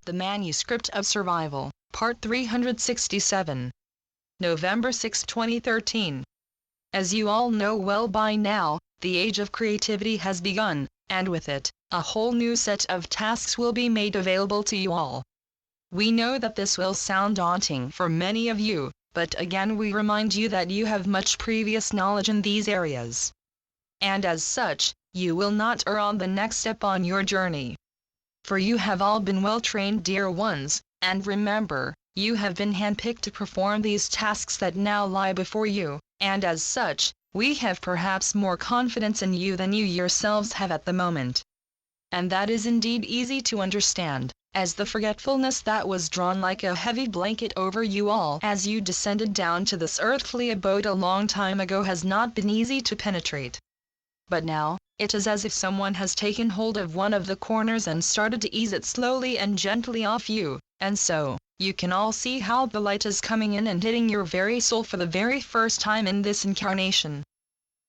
The Manuscript of Survival, Part 367. November 6, 2013. As you all know well by now, the age of creativity has begun, and with it, a whole new set of tasks will be made available to you all. We know that this will sound daunting for many of you, but again we remind you that you have much previous knowledge in these areas. And as such, you will not err on the next step on your journey. For you have all been well trained, dear ones, and remember, you have been handpicked to perform these tasks that now lie before you, and as such, we have perhaps more confidence in you than you yourselves have at the moment. And that is indeed easy to understand, as the forgetfulness that was drawn like a heavy blanket over you all as you descended down to this earthly abode a long time ago has not been easy to penetrate. But now, it is as if someone has taken hold of one of the corners and started to ease it slowly and gently off you, and so, you can all see how the light is coming in and hitting your very soul for the very first time in this incarnation.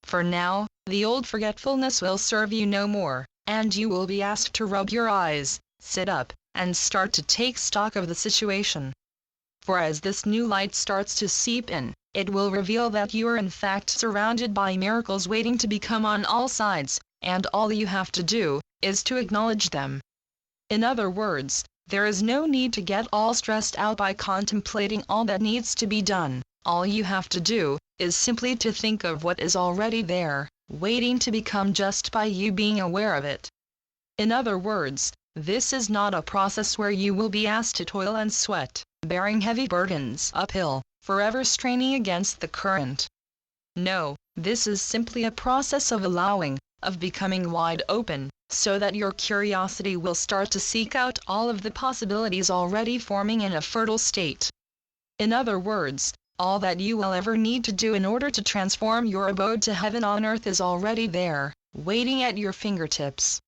For now, the old forgetfulness will serve you no more, and you will be asked to rub your eyes, sit up, and start to take stock of the situation. For as this new light starts to seep in, it will reveal that you are in fact surrounded by miracles waiting to become on all sides, and all you have to do is to acknowledge them. In other words, there is no need to get all stressed out by contemplating all that needs to be done. All you have to do is simply to think of what is already there, waiting to become just by you being aware of it. In other words, this is not a process where you will be asked to toil and sweat, bearing heavy burdens uphill, forever straining against the current. No, this is simply a process of allowing, of becoming wide open, so that your curiosity will start to seek out all of the possibilities already forming in a fertile state. In other words, all that you will ever need to do in order to transform your abode to heaven on earth is already there, waiting at your fingertips.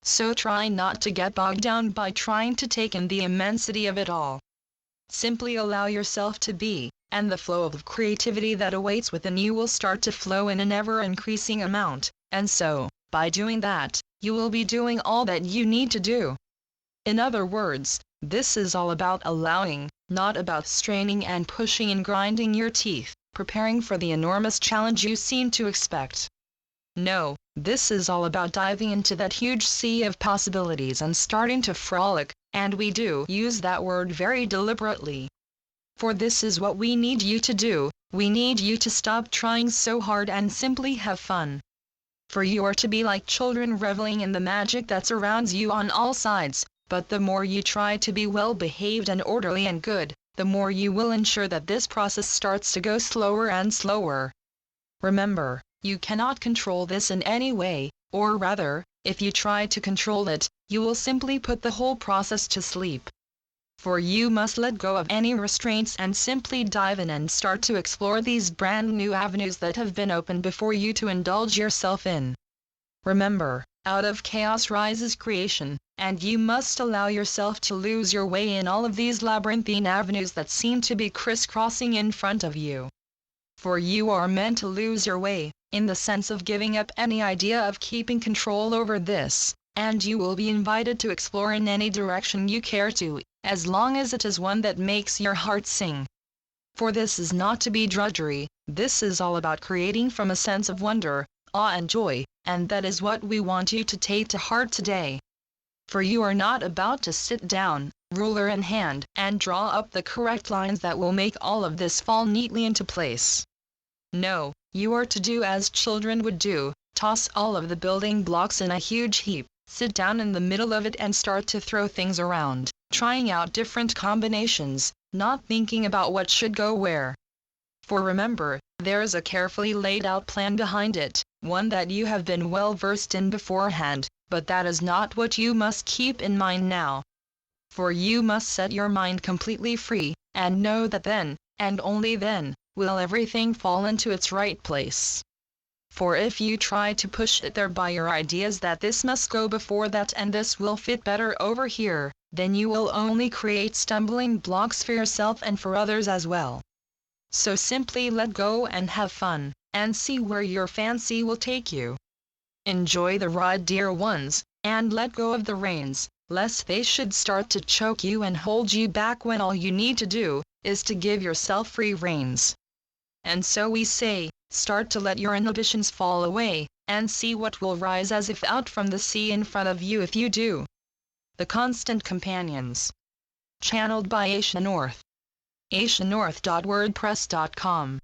So try not to get bogged down by trying to take in the immensity of it all. Simply allow yourself to be, and the flow of creativity that awaits within you will start to flow in an ever-increasing amount, and so, by doing that, you will be doing all that you need to do. In other words, this is all about allowing, not about straining and pushing and grinding your teeth, preparing for the enormous challenge you seem to expect. No, this is all about diving into that huge sea of possibilities and starting to frolic, and we do use that word very deliberately. For this is what we need you to do, we need you to stop trying so hard and simply have fun. For you are to be like children reveling in the magic that surrounds you on all sides, but the more you try to be well behaved and orderly and good, the more you will ensure that this process starts to go slower and slower. Remember, you cannot control this in any way, or rather, if you try to control it, you will simply put the whole process to sleep. For you must let go of any restraints and simply dive in and start to explore these brand new avenues that have been opened before you to indulge yourself in. Remember, out of chaos rises creation, and you must allow yourself to lose your way in all of these labyrinthine avenues that seem to be crisscrossing in front of you. For you are meant to lose your way, in the sense of giving up any idea of keeping control over this, and you will be invited to explore in any direction you care to, as long as it is one that makes your heart sing. For this is not to be drudgery, this is all about creating from a sense of wonder, awe and joy, and that is what we want you to take to heart today. For you are not about to sit down, ruler in hand, and draw up the correct lines that will make all of this fall neatly into place. No, you are to do as children would do, toss all of the building blocks in a huge heap, sit down in the middle of it and start to throw things around, trying out different combinations, not thinking about what should go where. For remember, there is a carefully laid out plan behind it, one that you have been well versed in beforehand, but that is not what you must keep in mind now. For you must set your mind completely free, and know that then, and only then, will everything fall into its right place. For if you try to push it there by your ideas that this must go before that and this will fit better over here, then you will only create stumbling blocks for yourself and for others as well. So simply let go and have fun, and see where your fancy will take you. Enjoy the ride, dear ones, and let go of the reins, lest they should start to choke you and hold you back when all you need to do is to give yourself free reins. And so we say, start to let your inhibitions fall away, and see what will rise as if out from the sea in front of you if you do. The Constant Companions. Channeled by Asia North. asianorth.wordpress.com